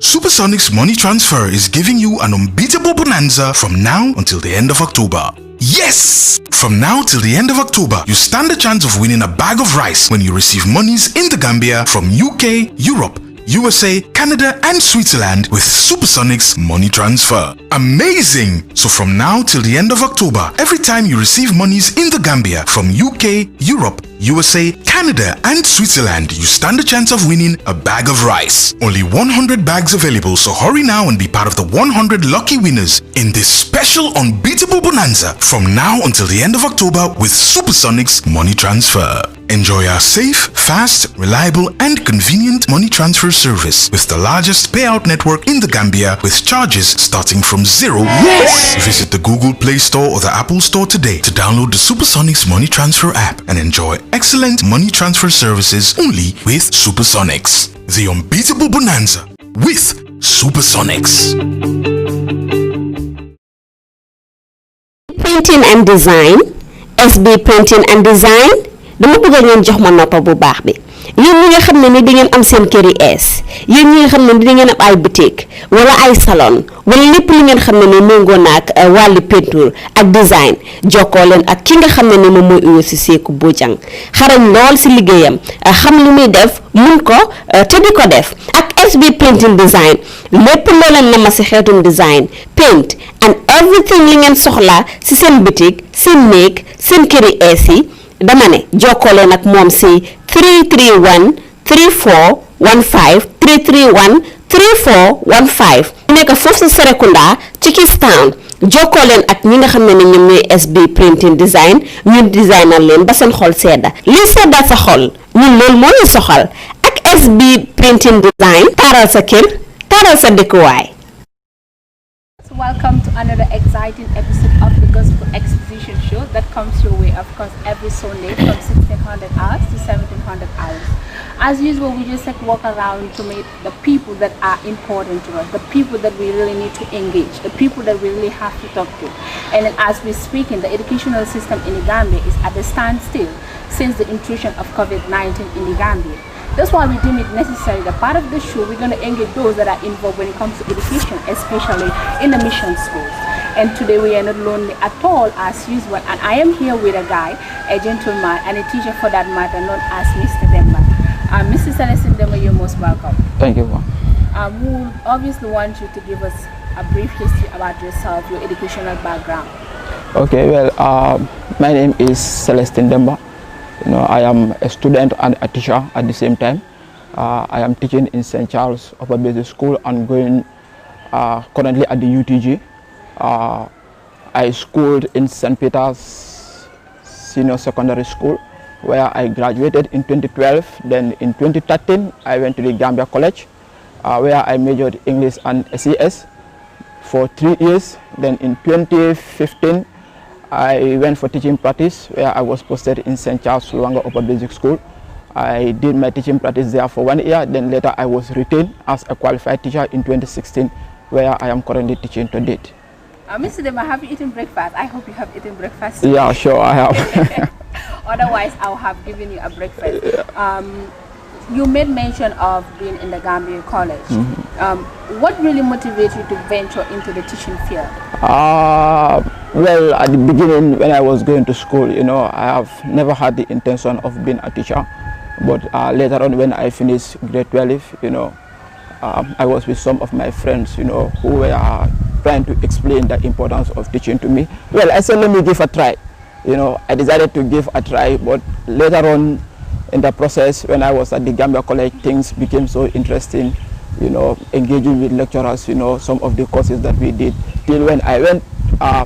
Supersonics Money Transfer is giving you an unbeatable bonanza from now until the end of October. Yes! From now till the end of October, you stand a chance of winning a bag of rice when you receive monies in the Gambia from UK, Europe, USA, Canada and Switzerland with Supersonics Money Transfer. Amazing! So from now till the end of October, every time you receive monies in the Gambia from UK, Europe, USA, Canada and Switzerland, you stand a chance of winning a bag of rice. Only 100 bags available, so hurry now and be part of the 100 lucky winners in this special unbeatable bonanza from now until the end of October with Supersonics Money Transfer. Enjoy our safe, fast, reliable and convenient money transfer service with the largest payout network in the Gambia with charges starting from $0. Yes! Visit the Google Play Store or the Apple Store today to download the Supersonics Money Transfer app and enjoy excellent money transfer services only with Supersonics. The unbeatable bonanza with Supersonics. Printing and design, SB Printing and Design. dama bëgg ngeen jox ma noppa bu baax bi yeen ñi nga xamne ni di ngeen am seen kër yi es yeen ñi nga xamne di ngeen am ay boutique wala ay salon wala lepp li ngeen xamne ni mengo nak wali peinture ak design joko len ak ki nga xamne ni mom moy aussi Seku Bojang xarañ lool ci liggéeyam xam li muy def mun ko te di ko def ak SB Printing Design lepp lo len na ma ci xétum design paint and everything li ngeen soxla ci seen boutique seen néeg seen kër yi es yi dama ne jokkole nak mom ci 331 3415 331 3415 nek fofu ci Serekunda ci Kistown jokkolen ak ñi nga xamne ni ñoom ñoy SB Printing Design ñu designer leen ba seen xol sedda li sedda sa xol ñun lool mo ñu soxal ak SB Printing Design taral sa kër taral sa dëkkuwaay. Welcome to another exciting episode of the Gospel Exposition show that comes your way, of course, every Sunday from 1600 hours to 1700 hours. As usual, we just walk around to meet the people that are important to us, the people that we really need to engage, the people that we really have to talk to. And then as we're speaking, the educational system in the Gambia is at a standstill since the intrusion of COVID-19 in the Gambia. That's why we deem it necessary that part of the show we're going to engage those that are involved when it comes to education, especially in the mission schools. And today we are not lonely at all as usual, and I am here with a guy, a gentleman and a teacher for that matter, known as Mr. Demba. Mr. Celestine Demba, you're most welcome. Thank you. We would obviously want you to give us a brief history about yourself, your educational background. Okay, well, my name is Celestine Demba. You know, I am a student and a teacher at the same time. I am teaching in St. Charles Upper Basic School and going currently at the UTG. I schooled in St. Peter's Senior Secondary School, where I graduated in 2012. Then in 2013, I went to the Gombe College, where I majored English and SES for 3 years. Then in 2015, I went for teaching practice, where I was posted in St. Charles Luanga Upper Basic School. I did my teaching practice there for 1 year. Then later I was retained as a qualified teacher in 2016, where I am currently teaching to date. Mr. Demba, have you eaten breakfast? I hope you have eaten breakfast today. Yeah, sure, I have. Otherwise, I'll have given you a breakfast. Yeah. You made mention of being in the Gombe College. What really motivated you to venture into the teaching field? Well, at the beginning, when I was going to school, you know, I have never had the intention of being a teacher. But later on, when I finished grade 12, you know, I was with some of my friends, you know, who were trying to explain the importance of teaching to me. Well, I said, let me give a try. You know, I decided to give a try, but later on in the process, when I was at the Gombe College, things became so interesting, you know, engaging with lecturers, you know, some of the courses that we did, till when I went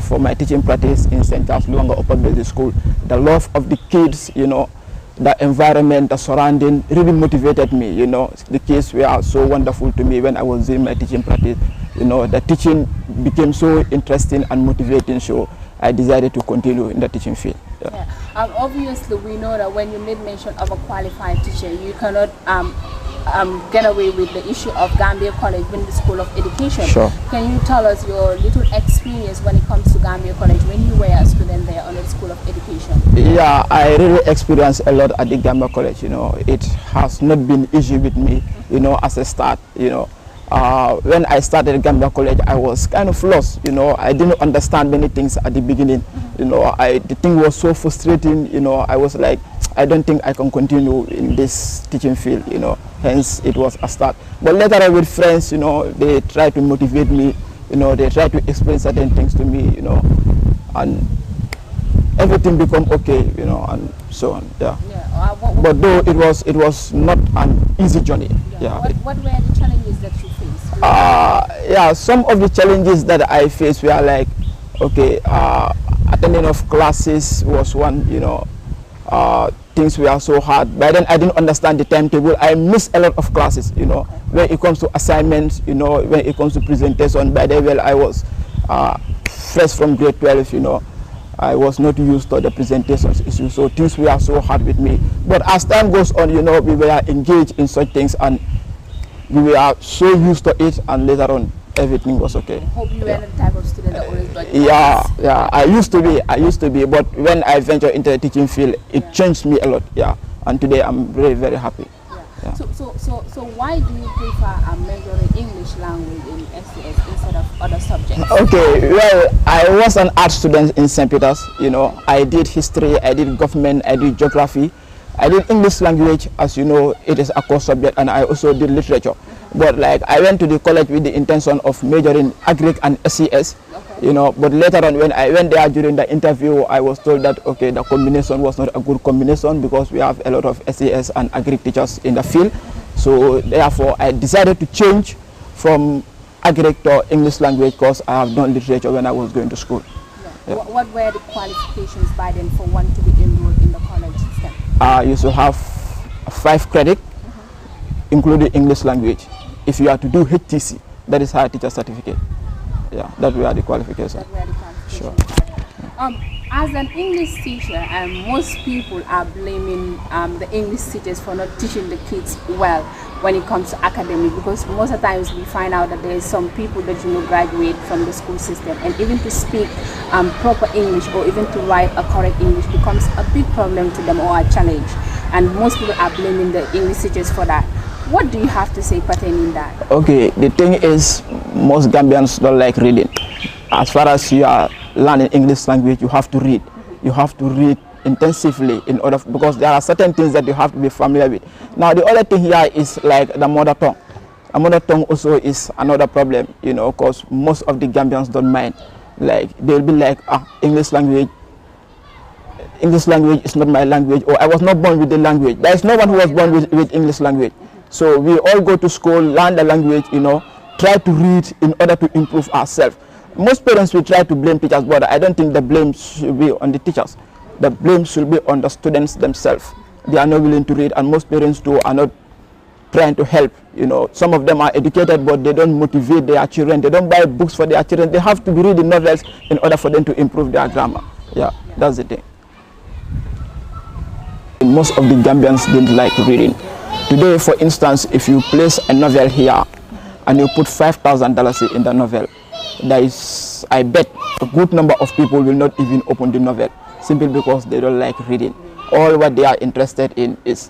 for my teaching practice in St. Charles Luanga Upper Basic School. The love of the kids, you know, the environment, the surrounding really motivated me, you know. The kids were so wonderful to me when I was doing my teaching practice. You know, the teaching became so interesting and motivating, so I decided to continue in the teaching field. Yeah. Obviously, we know that when you made mention of a qualified teacher, you cannot get away with the issue of Gambia College being the School of Education. Sure. Can you tell us your little experience when it comes to Gambia College when you were a student there on the School of Education? Yeah, I really experienced a lot at the Gombe College. You know, it has not been easy with me, you know, as a start. You know, when I started Gombe College, I was kind of lost. You know, I didn't understand many things at the beginning. You know, the thing was so frustrating. You know, I was like, I don't think I can continue in this teaching field. You know, hence it was a start. But later on with friends, you know, they try to motivate me. You know, they try to explain certain things to me. You know, and everything become okay, you know, and so on. Yeah. But though it was not an easy journey. Yeah. What were the challenges that you faced? Yeah, some of the challenges that I faced were like, okay, attending of classes was one, you know, things were so hard. By then I didn't understand the timetable. I missed a lot of classes, you know, when it comes to assignments, you know, when it comes to presentation. By then, well, I was fresh from grade 12, you know. I was not used to the presentations issue, so things were so hard with me. But as time goes on, you know, we were engaged in such things and we were so used to it, and later on everything was okay. I hope you were the type of student that always got yeah, I used to be, but when I ventured into the teaching field, it changed me a lot, yeah. And today I'm very, very happy. Yeah. So why do you prefer majoring English language in SCS instead of other subjects? Okay, well, I was an art student in St. Peter's. You know, I did history, I did government, I did geography, I did English language. As you know, it is a core subject, and I also did literature. But like, I went to the college with the intention of majoring Agric and SCS. You know, but later on when I went there during the interview, I was told that, okay, the combination was not a good combination because we have a lot of SCS and Agric teachers in the field. So therefore, I decided to change from Agric to English language because I have done literature when I was going to school. Yeah. Yeah. What were the qualifications by then for one to be enrolled in the college system? You should have 5 credit, including English language. If you are to do HTC, that is higher teacher certificate. Yeah, that were the qualification. Sure. As an English teacher, most people are blaming the English teachers for not teaching the kids well when it comes to academic, because most of the times we find out that there is some people that graduate from the school system, and even to speak proper English or even to write a correct English becomes a big problem to them or a challenge, and most people are blaming the English teachers for that. What do you have to say pertaining that? Okay, the thing is, most Gambians don't like reading. As far as you are learning English language, you have to read. You have to read intensively in order, because there are certain things that you have to be familiar with. Now, the other thing here is like the mother tongue. A mother tongue also is another problem, you know, because most of the Gambians don't mind. Like, they'll be like, English language is not my language, or I was not born with the language. There is no one who was born with English language. So we all go to school, learn the language, you know, try to read in order to improve ourselves. Most parents will try to blame teachers, but I don't think the blame should be on the teachers. The blame should be on the students themselves. They are not willing to read, and most parents too are not trying to help. You know, some of them are educated, but they don't motivate their children. They don't buy books for their children. They have to be reading novels in order for them to improve their grammar. Yeah, that's the thing. Most of the Gambians didn't like reading. Today, for instance, if you place a novel here and you put $5,000 in the novel, there is, I bet, a good number of people will not even open the novel simply because they don't like reading. All what they are interested in is,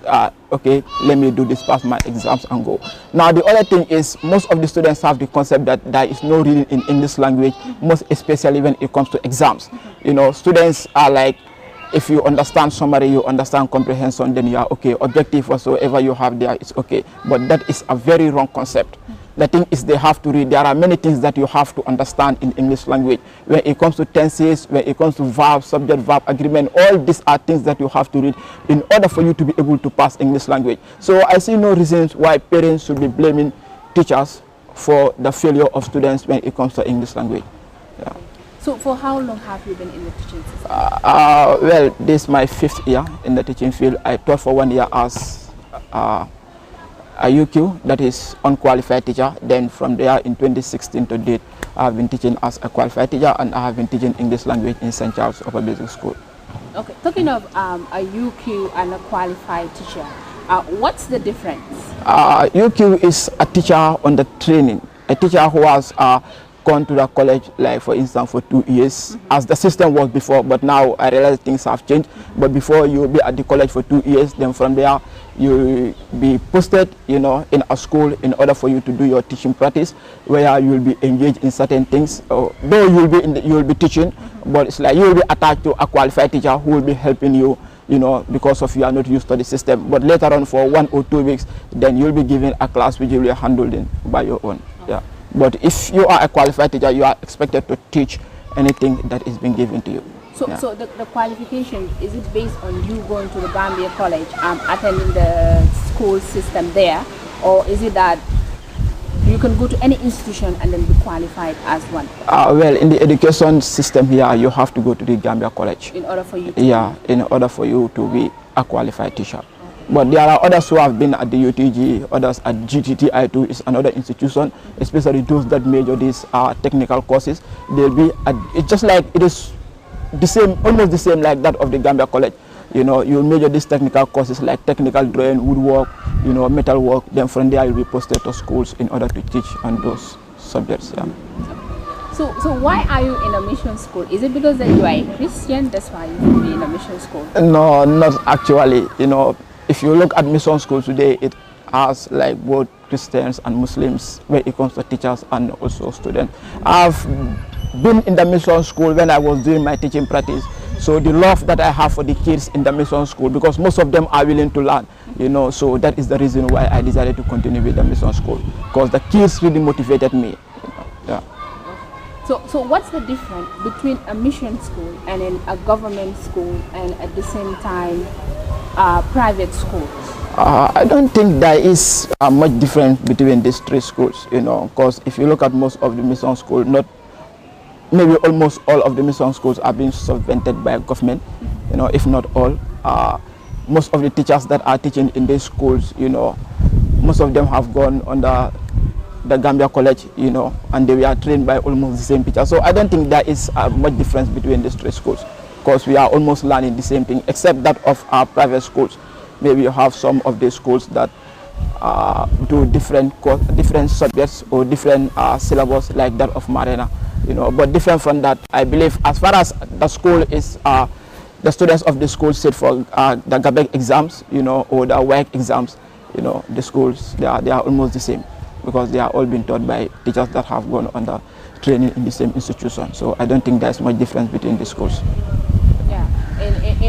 okay, let me do this, pass my exams and go. Now, the other thing is, most of the students have the concept that there is no reading in English language, most especially when it comes to exams. You know, students are like, if you understand summary, you understand comprehension, then you are okay. Objective whatsoever you have there is okay. But that is a very wrong concept. The thing is, they have to read. There are many things that you have to understand in English language. When it comes to tenses, when it comes to verb, subject, verb, agreement, all these are things that you have to read in order for you to be able to pass English language. So I see no reasons why parents should be blaming teachers for the failure of students when it comes to English language. Yeah. So for how long have you been in the teaching system? Well, this is my 5th year in the teaching field. I taught for 1 year as a UQ, that is unqualified teacher. Then from there in 2016 to date, I have been teaching as a qualified teacher, and I have been teaching English language in St. Charles Upper Basic School. Okay, talking of a UQ and a qualified teacher, What's the difference? UQ is a teacher on the training, a teacher who has gone to the college, like for instance, for 2 years, as the system was before, but now I realize things have changed. But before, you will be at the college for 2 years, then from there you will be posted, in a school in order for you to do your teaching practice, where you will be engaged in certain things. Though you will be teaching, but it's like you will be attached to a qualified teacher who will be helping you, because of you are not used to the system. But later on, for 1 or 2 weeks, then you'll be given a class which you will be handled by your own. Yeah. But if you are a qualified teacher, you are expected to teach anything that is being given to you. So, so the qualification, is it based on you going to the Gambia College, attending the school system there, or is it that you can go to any institution and then be qualified as one? Well, in the education system here, you have to go to the Gambia College. In order for you to in order for you to be a qualified teacher. But there are others who have been at the UTG, others at GTTI2 is another institution, especially those that major these technical courses. They'll be it's just like it is the same, almost the same like that of the Gambia College. You major these technical courses like technical drawing, woodwork, metal work. Then from there you'll be posted to schools in order to teach on those subjects. Yeah. So why are you in a mission school? Is it because that you are a Christian, that's why you will be in a mission school? No, not actually. If you look at mission school today, it has like both Christians and Muslims when it comes to teachers and also students. I've been in the mission school when I was doing my teaching practice. So the love that I have for the kids in the mission school, because most of them are willing to learn, so that is the reason why I decided to continue with the mission school, because the kids really motivated me. Yeah. So what's the difference between a mission school and then a government school and at the same time private schools? I don't think there is much difference between these three schools, because if you look at most of the mission schools, maybe almost all of the mission schools are being subvented by government, if not all. Most of the teachers that are teaching in these schools, most of them have gone under the Gambia College, and they were trained by almost the same teachers. So I don't think there is much difference between these three schools, because we are almost learning the same thing, except that of our private schools. Maybe you have some of the schools that do different subjects or different syllabus, like that of Marina, but different from that. I believe as far as the school is, the students of the school sit for the GABEC exams, or the WAEC exams, the schools, they are almost the same, because they are all being taught by teachers that have gone under training in the same institution. So I don't think there's much difference between the schools. Yeah,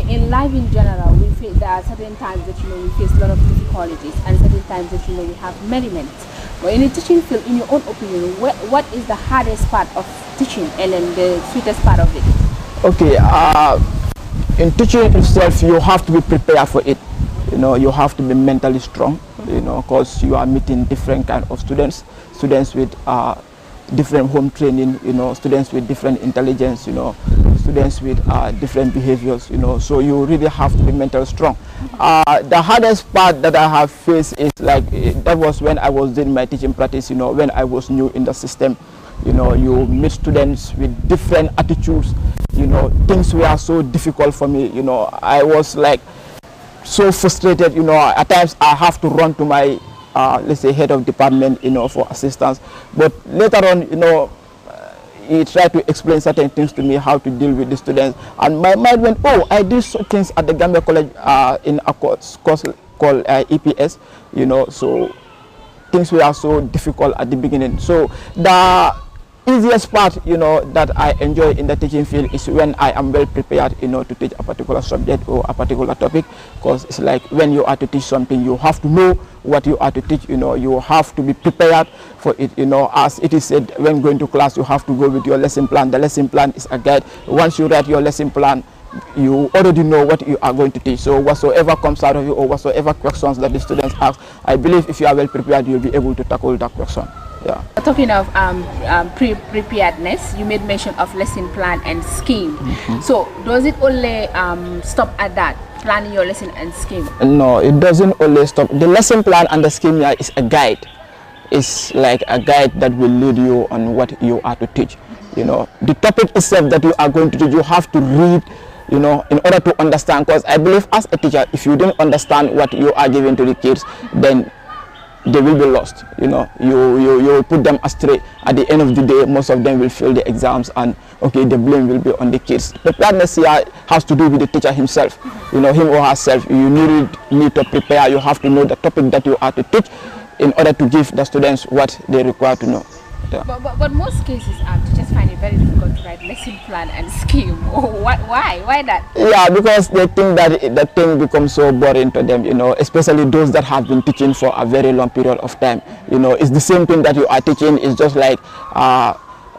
in life in general, there are certain times that we face a lot of difficulties, and certain times that we have merriment. But in the teaching field, in your own opinion, what is the hardest part of teaching and then the sweetest part of it? Okay, in teaching itself, you have to be prepared for it. You have to be mentally strong, because you are meeting different kind of students with different home training, students with different intelligence, students with different behaviors, so you really have to be mentally strong. The hardest part that I have faced is like, that was when I was doing my teaching practice, when I was new in the system. You meet students with different attitudes, things were so difficult for me, I was like so frustrated, at times I have to run to my let's say head of department, for assistance. But later on, he tried to explain certain things to me, how to deal with the students, and my mind went, oh, I did some things at the Gambia College in a course called EPS, so things were so difficult at the beginning. So the easiest part, that I enjoy in the teaching field is when I am well prepared, to teach a particular subject or a particular topic, because it's like when you are to teach something, you have to know what you are to teach, you have to be prepared for it, as it is said, when going to class, you have to go with your lesson plan. The lesson plan is a guide. Once you write your lesson plan, you already know what you are going to teach. So whatsoever comes out of you, or whatsoever questions that the students ask, I believe if you are well prepared, you'll be able to tackle that question. Yeah. Talking of preparedness, you made mention of lesson plan and scheme. So does it only stop at that, planning your lesson and scheme? No, it doesn't only stop. The lesson plan and the scheme is a guide. It's like a guide that will lead you on what you are to teach. The topic itself that you are going to teach, you have to read you know, in order to understand, because I believe as a teacher, if you don't understand what you are giving to the kids, then they will be lost. You know, you put them astray. At the end of the day, most of them will fail the exams, and okay, the blame will be on the kids. Preparedness here has to do with the teacher himself, you know, him or herself. You need to prepare. You have to know the topic that you are to teach in order to give the students what they require to know. Yeah. But most cases, teachers find it very difficult to write lesson plan and scheme. Why? Why that? Yeah, because they think that the thing becomes so boring to them, you know, especially those that have been teaching for a very long period of time. You know, it's the same thing that you are teaching. It's just like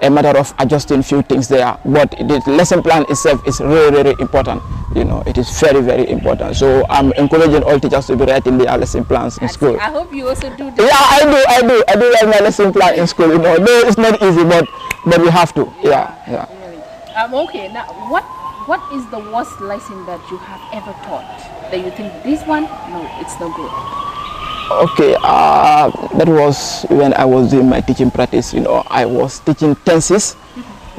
a matter of adjusting few things there. But the lesson plan itself is really, really important. You know, it is very, very important. So I'm encouraging all teachers to be writing their lesson plans in school. I hope you also do that. Yeah, I do write my lesson plan in school. You know, though it's not easy, but we have to. Yeah. Really. Okay. Now, what is the worst lesson that you have ever taught that you think this one? No, it's not good. Okay, that was when I was doing my teaching practice. You know, I was teaching tenses.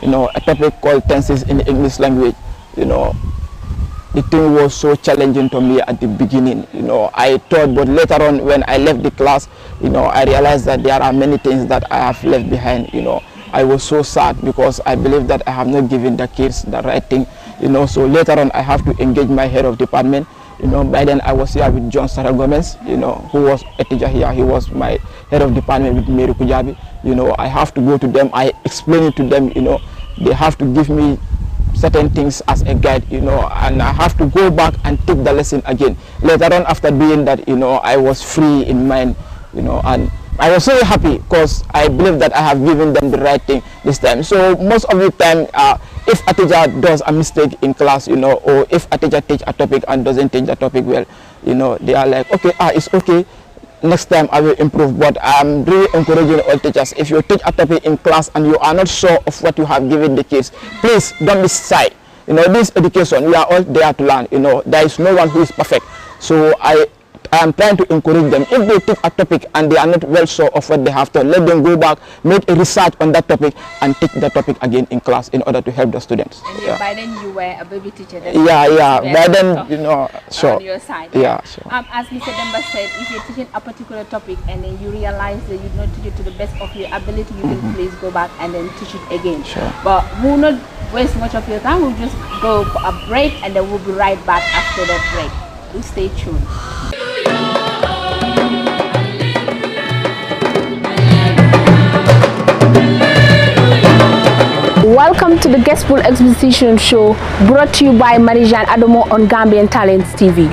You know, a topic called tenses in the English language. You know, the thing was so challenging to me at the beginning. You know, I thought, but later on when I left the class, you know, I realized that there are many things that I have left behind. You know, I was so sad because I believe that I have not given the kids the right thing. You know, so later on I have to engage my head of department. You know, by then I was here with John Sarah Gomez, you know, who was a teacher here. He was my head of department with Mary Kujabi. You know, I have to go to them. I explain it to them. You know, they have to give me certain things as a guide, you know, and I have to go back and take the lesson again. Later on, after doing that, you know, I was free in mind, you know, and I was so happy because I believe that I have given them the right thing this time. So most of the time, if a teacher does a mistake in class, you know, or if a teacher teach a topic and doesn't teach the topic well, you know, they are like, okay, it's okay. Next time I will improve. But I'm really encouraging all teachers, if you teach a topic in class and you are not sure of what you have given the kids, please don't be shy. You know, this education, we are all there to learn. You know, there is no one who is perfect. So I am trying to encourage them. If they take a topic and they are not well sure of what they have to, let them go back, make a research on that topic and teach the topic again in class in order to help the students. And by then you were a baby teacher. By then, you know, sure. On your side. Yeah, sure. As Mr. Demba said, if you're teaching a particular topic and then you realize that you don't teach it to the best of your ability, you can please go back and then teach it again. Sure. But we'll not waste much of your time. We'll just go for a break and then we'll be right back after that break. Do stay tuned. Welcome to the Gospel Exposition Show, brought to you by Marijan Adomo on Gambian Talents TV.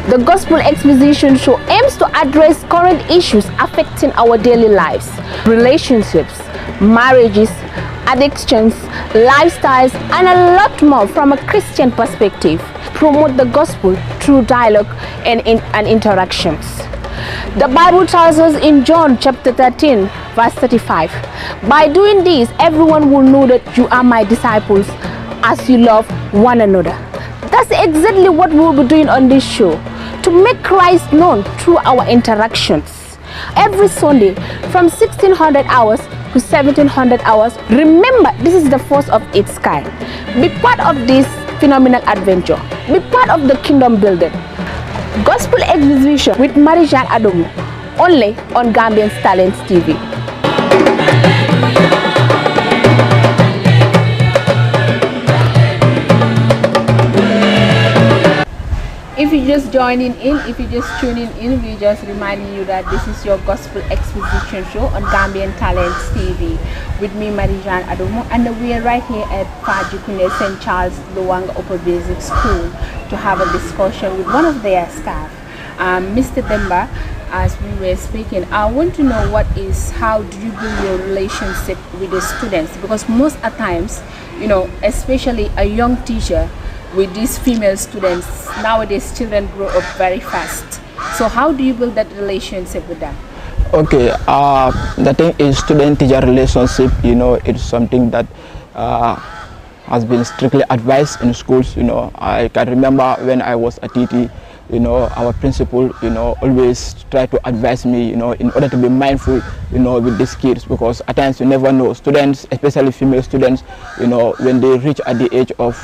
The Gospel Exposition Show aims to address current issues affecting our daily lives, relationships, marriages, addictions, lifestyles, and a lot more from a Christian perspective. Promote the gospel through dialogue and interactions. The Bible tells us in John chapter 13 verse 35, by doing this everyone will know that you are my disciples as you love one another. That's exactly what we'll be doing on this show, to make Christ known through our interactions. Every Sunday from 1600 hours to 1700 hours. Remember, this is the first of its kind. Be part of this phenomenal adventure. Be part of the kingdom building. Gospel Exposition with Marijan Adomo, only on Gambian Talents TV. If you're just joining in, if you're just tuning in, we're just reminding you that this is your Gospel Exposition show on Gambian Talents TV with me, Marijan Adomo, and we are right here at Fajikune St. Charles Luanga Upper Basic School to have a discussion with one of their staff, Mr. Demba. As we were speaking, I want to know how do you build your relationship with the students, because most at times, you know, especially a young teacher with these female students, nowadays children grow up very fast. So how do you build that relationship with them? Okay, the thing is, student-teacher relationship, you know, it's something that has been strictly advised in schools. You know, I can remember when I was a TT, you know, our principal, you know, always try to advise me, you know, in order to be mindful, you know, with these kids, because at times you never know. Students, especially female students, you know, when they reach at the age of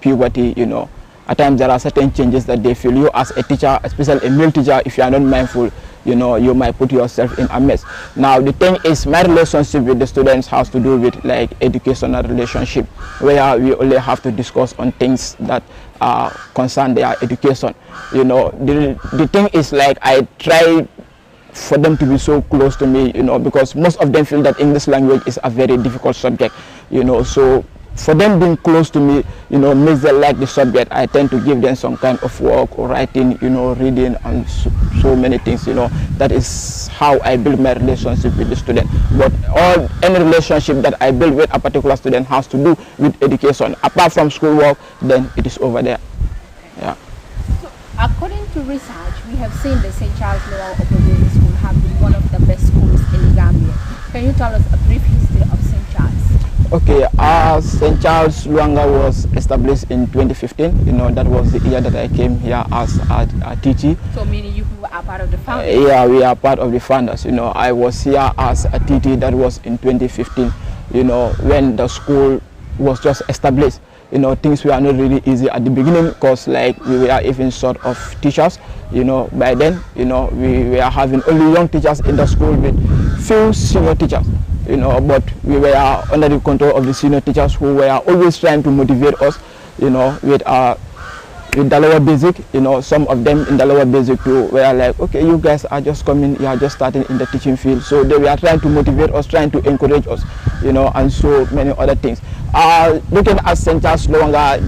puberty, you know, at times there are certain changes that they feel. You as a teacher, especially a male teacher, if you are not mindful, you know, you might put yourself in a mess. Now the thing is, my relationship with the students has to do with like educational relationship, where we only have to discuss on things that concern their education. You know, the thing is, like, I try for them to be so close to me, you know, because most of them feel that English language is a very difficult subject, you know. So for them being close to me, you know, makes them like the subject. I tend to give them some kind of work or writing, you know, reading, and so many things, you know. That is how I build my relationship with the student. But any relationship that I build with a particular student has to do with education. Apart from schoolwork, then it is over there. Yeah. So, according to research, we have seen the St. Charles Lower Upper Bailey School have been one of the best schools in the Gambia. Can you tell us a brief history of St. Charles? Okay, St. Charles Luanga was established in 2015. You know, that was the year that I came here as a TT. So meaning you are part of the founders? Yeah, we are part of the founders. You know, I was here as a TT. That was in 2015. You know, when the school was just established. You know, things were not really easy at the beginning, because like we were even short of teachers. You know, by then, you know, we were having only young teachers in the school with few senior teachers. You know, but we were under the control of the senior teachers, who were always trying to motivate us, you know, with the lower basic. You know, some of them in the lower basic too were like, okay, you guys are just coming, you are just starting in the teaching field. So they were trying to motivate us, trying to encourage us, you know, and so many other things. Looking at St. Charles Loanga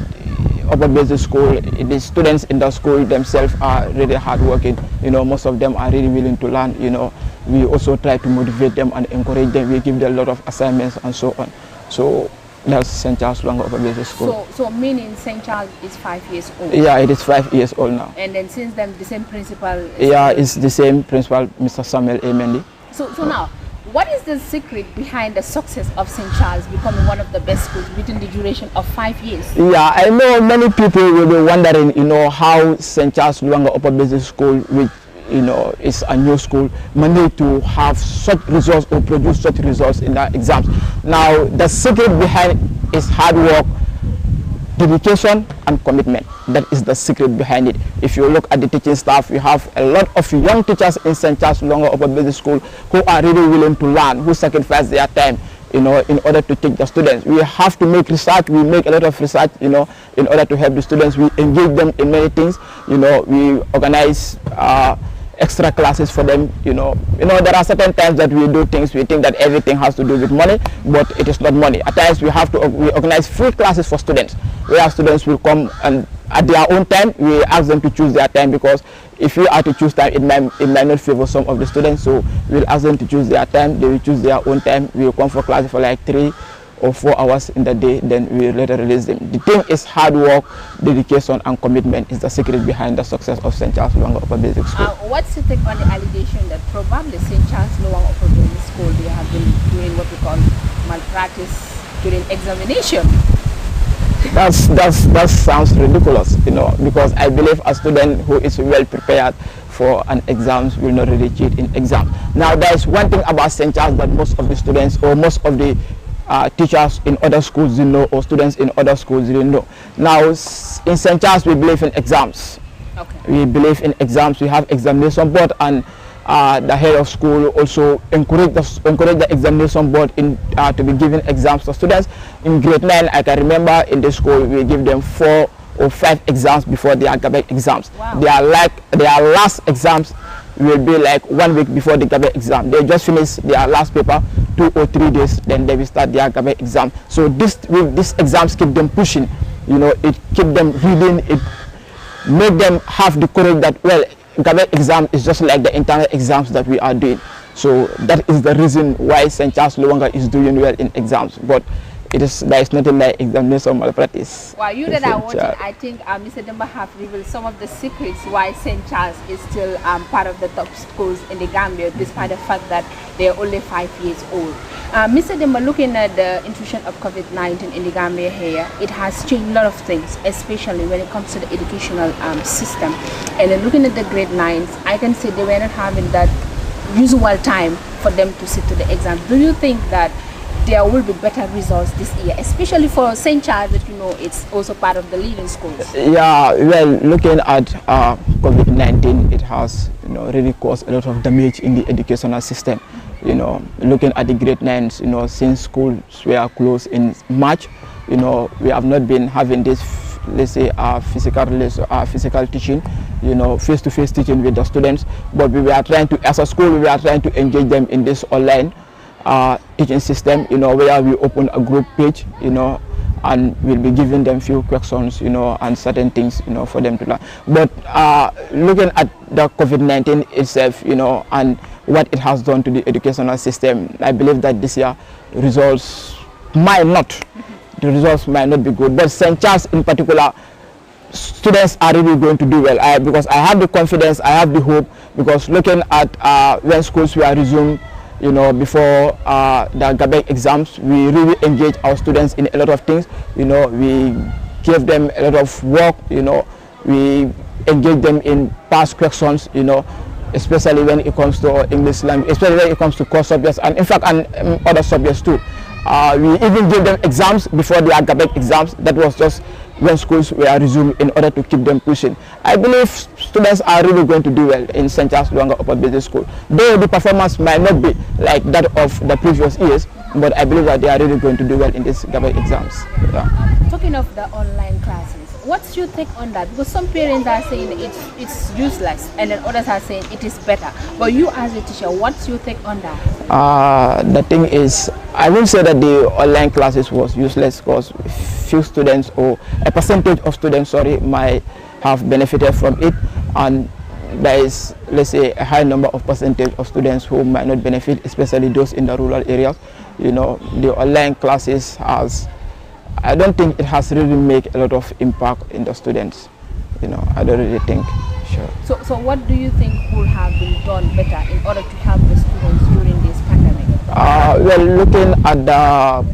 Upper Basic School, the students in the school themselves are really hardworking. You know, most of them are really willing to learn. You know, we also try to motivate them and encourage them. We give them a lot of assignments and so on. So that's St. Charles Loanga Upper Basic School. So meaning St. Charles is 5 years old? Yeah, it is 5 years old now. And then since then, the same principal? Yeah, it's the same principal, Mr. Samuel A. Mendy. So now, what is the secret behind the success of St. Charles becoming one of the best schools within the duration of 5 years? Yeah, I know many people will be wondering, you know, how St. Charles Luanga Upper Basic School, which, you know, is a new school, managed to have such results or produce such results in the exams. Now, the secret behind is hard work, dedication, and commitment. That is the secret behind it. If you look at the teaching staff, we have a lot of young teachers in St. Charles Luanga Upper Basic School who are really willing to learn, who sacrifice their time, you know, in order to teach the students. We have to make research. We make a lot of research, you know, in order to help the students. We engage them in many things. You know, we organize extra classes for them. You know, there are certain times that we do things, we think that everything has to do with money, but it is not money. At times we organize free classes for students, where students will come and at their own time. We ask them to choose their time, because if you are to choose time, it might not favor some of the students. So we'll ask them to choose their time. They will choose their own time. We will come for classes for like 3 or 4 hours in the day, then we later release them. The thing is hard work, dedication, and commitment is the secret behind the success of St. Charles Luanga Upper Basic School. What's your take on the allegation that probably St. Charles Luanga Upper Basic School, they have been doing what we call malpractice during examination? That sounds ridiculous, you know, because I believe a student who is well prepared for an exam will not really cheat in exam. Now, there is one thing about St. Charles that most of the students or most of the teachers in other schools didn't know, or students in other schools didn't know. Now, in St. Charles, we believe in exams. Okay. We believe in exams. We have examination board, and the head of school also encourage the examination board to be giving exams to students. In grade 9, I can remember in the school we give them 4 or 5 exams before their GABE exams. Wow. Their last exams will be like 1 week before the GABE exam. They just finish their last paper 2 or 3 days, then they will start their GABE exam. So these exams keep them pushing, you know, it keep them reading, it make them have the courage that, well, GABE exam is just like the internal exams that we are doing. So that is the reason why St. Charles Luanga is doing well in exams. But there is nothing like examination malpractice. Well, you that are watching, I think Mr. Demba have revealed some of the secrets why St. Charles is still part of the top schools in the Gambia, despite the fact that they are only 5 years old. Mr. Demba, looking at the intrusion of COVID-19 in the Gambia here, it has changed a lot of things, especially when it comes to the educational system. And then looking at the grade 9s, I can say they were not having that usual time for them to sit to the exam. Do you think that there will be better results this year, especially for St. Charles, that it's also part of the leading schools? Yeah, well, looking at COVID-19, it has really caused a lot of damage in the educational system. Looking at the grade 9s, since schools were closed in March, we have not been having this, let's say, physical teaching, face-to-face teaching with the students. But we were trying to, as a school, we were trying to engage them in this online teaching system, where we open a group page, and we'll be giving them few questions, and certain things, for them to learn. But looking at the COVID-19 itself, and what it has done to the educational system, I believe that this year results might not be good. But St. Charles in particular, students are really going to do well, because I have the confidence, I have the hope, because looking at when schools were resumed, before the Gombe exams, we really engage our students in a lot of things. We give them a lot of work. We engage them in past questions. Especially when it comes to English language, especially when it comes to core subjects, and in fact, and other subjects too. We even give them exams before the Gombe exams. That was just when schools were resumed, in order to keep them pushing. I believe students are really going to do well in St. Charles Luanga Upper Basic School. Though the performance might not be like that of the previous years, but I believe that they are really going to do well in these Gombe exams. Yeah. Talking of the online classes, what's your take on that? Because some parents are saying it's useless, and then others are saying it is better. But you as a teacher, what's your take on that? The thing is, I will say that the online classes was useless, because few students, or a percentage of students, might have benefited from it, and there is, let's say, a high number of percentage of students who might not benefit, especially those in the rural areas. The online classes I don't think it has really made a lot of impact in the students. I don't really think. Sure. So what do you think would have been done better in order to help the students during this pandemic? Well, looking at the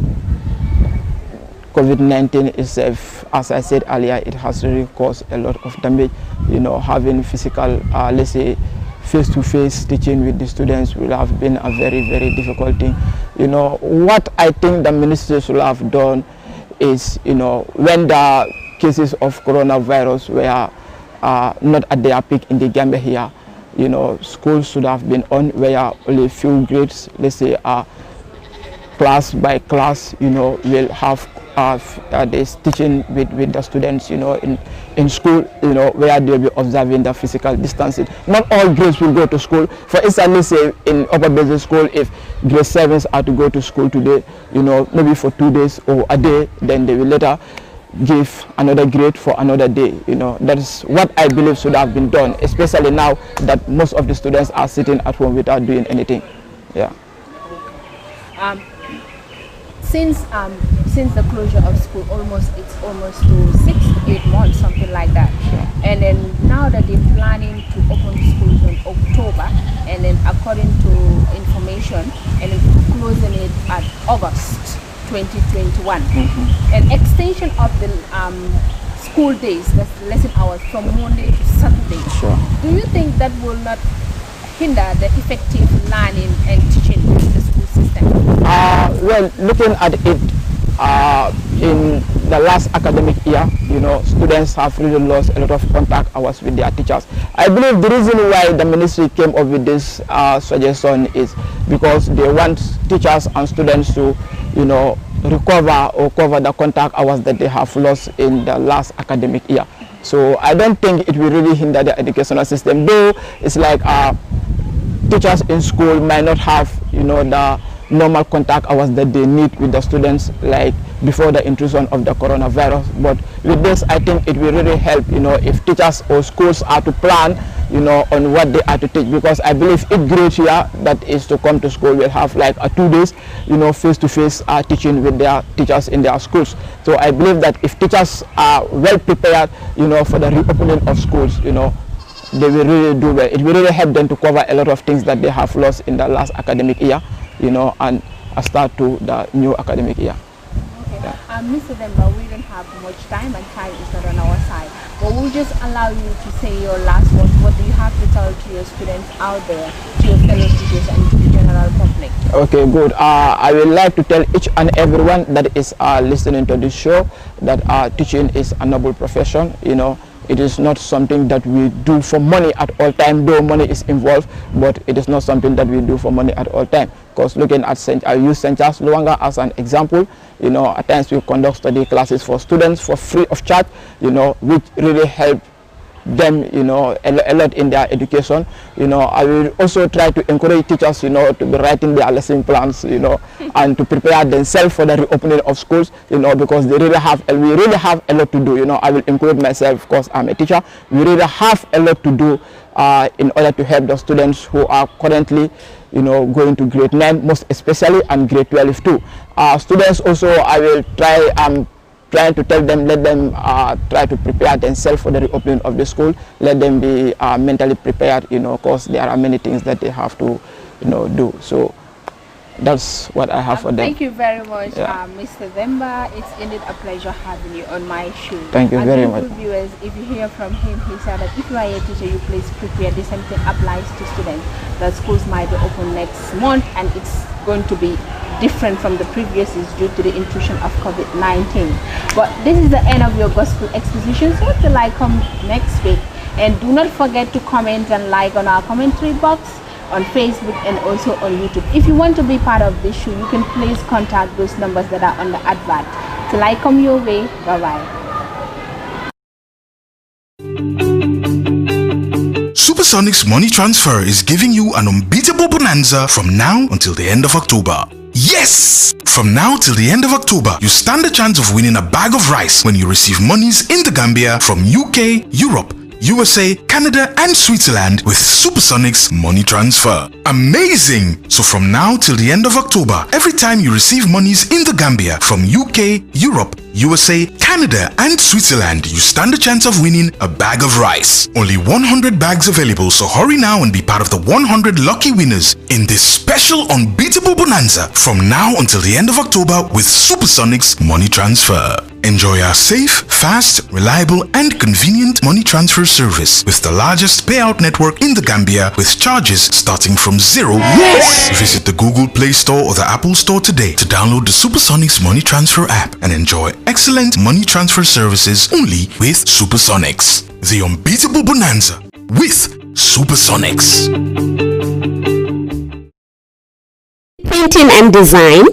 COVID-19 itself, as I said earlier, it has really caused a lot of damage. Having physical, let's say, face-to-face teaching with the students will have been a very, very difficult thing. What I think the ministry should have done is, when the cases of coronavirus were not at their peak in the Gambia here, schools should have been on where only a few grades, let's say, class by class, will have this teaching with the students, in school, where they'll be observing the physical distancing. Not all grades will go to school. For instance, let's say in upper basic school, if grade 7s are to go to school today, maybe for 2 days or a day, then they will later give another grade for another day. That is what I believe should have been done, especially now that most of the students are sitting at home without doing anything. Yeah. Since the closure of school, it's almost to 6 to 8 months, something like that. Sure. And then now that they're planning to open schools in October, and then according to information, and then closing it at August 2021, an extension of the school days, the lesson hours, from Monday to Saturday. Sure. Do you think that will not hinder the effective learning and teaching in the school system? Well, looking at it, in the last academic year, students have really lost a lot of contact hours with their teachers. I believe the reason why the ministry came up with this suggestion is because they want teachers and students to, recover or cover the contact hours that they have lost in the last academic year. So I don't think it will really hinder the educational system, though it's like teachers in school might not have, the normal contact hours that they need with the students like before the intrusion of the coronavirus. But with this, I think it will really help, if teachers or schools are to plan, on what they are to teach, because I believe each grade here that is to come to school will have like 2 days, face-to-face teaching with their teachers in their schools. So I believe that if teachers are well prepared, for the reopening of schools, they will really do well. It will really help them to cover a lot of things that they have lost in the last academic year, and a start to the new academic year. Okay. Mr. Demba, we don't have much time, and time is not on our side. But we'll just allow you to say your last words. What do you have to tell to your students out there, to your fellow teachers, and to the general public? Okay, good. I would like to tell each and everyone that is listening to this show that teaching is a noble profession. You know, it is not something that we do for money at all time, though money is involved, but it is not something that we do for money at all time. Because looking at I use St. Charles Luanga as an example. You know, at times we conduct study classes for students for free of charge, you know, which really help them, you know, a lot in their education. You know, I will also try to encourage teachers, you know, to be writing their lesson plans, you know, and to prepare themselves for the reopening of schools, you know, because we really have a lot to do. You know, I will include myself because I'm a teacher. We really have a lot to do in order to help the students who are currently, you know, going to grade 9 most especially, and grade 12 too. Students also, I will trying to tell them, let them try to prepare themselves for the reopening of the school. Let them be mentally prepared, you know, because there are many things that they have to, you know, do. So that's what I have for them. Thank you very much, Mr. Demba. It's indeed a pleasure having you on my show. Thank you very much. Viewers, if you hear from him, he said that if you are a teacher, you please prepare. The same thing applies to students. The schools might be open next month, and it's going to be different from the previous is due to the intrusion of COVID-19. But this is the end of your gospel exposition, so till I come next week. And do not forget to comment and like on our commentary box on Facebook and also on YouTube. If you want to be part of this show, you can please contact those numbers that are on the advert. Till I come your way, bye-bye. Supersonics Money Transfer is giving you an unbeatable bonanza from now until the end of October. Yes! From now till the end of October, you stand a chance of winning a bag of rice when you receive monies in the Gambia from UK, Europe, USA, Canada and Switzerland with Supersonics Money Transfer. Amazing! So from now till the end of October, every time you receive monies in the Gambia from UK, Europe, USA, Canada and Switzerland, you stand a chance of winning a bag of rice. Only 100 bags available, so hurry now and be part of the 100 lucky winners in this special unbeatable bonanza from now until the end of October with Supersonics Money Transfer. Enjoy our safe, fast, reliable and convenient money transfer service with the largest payout network in the Gambia with charges starting from $0. Yes! Visit the Google Play Store or the Apple Store today to download the Supersonics Money Transfer app and enjoy excellent money transfer services only with Supersonics. The unbeatable bonanza with Supersonics. Printing and design,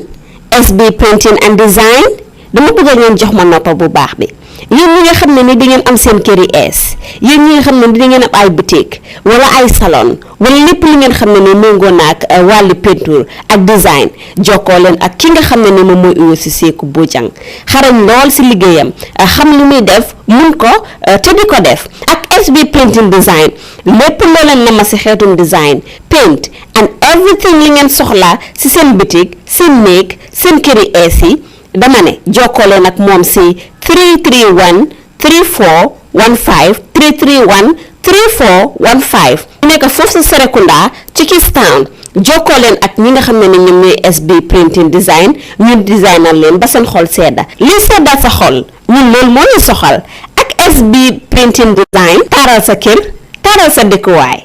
SB Printing and Design. dama bëgg ngeen jox ma noppa bu baax bi yéen ñi nga xam ne ni da ngeen am seen kër yi ees yéen ñi nga xam ne ni da ngeen am ay boutique wala ay salon wala lépp li ngeen xam ne ni méngoo na ak wàllu peinture ak design jokkoo leen ak ki nga xam ne ni moom mooy uyo si Seeku Bojang xarañ lool si liggéeyam xam li muy def mun ko te di ko def ak SB Printing Design lépp loo leen na ma si xeetum design paint and everything li ngeen soxla si seen boutique seen néeg seen kër yi ees yi dama ne jokkoo leen ak moom si 331 3415 331 3415 nekk foofu sa Serekunda ci Kistown jokkoo leen ak ñi nga xam ne ñoom ñooy SB Printing Design ñu designal leen ba seen xol sedda li sedda sa xol ñun loolu moo ñu soxal ak SB Printing Design taaral sa kër taaral sa dëkkuwaay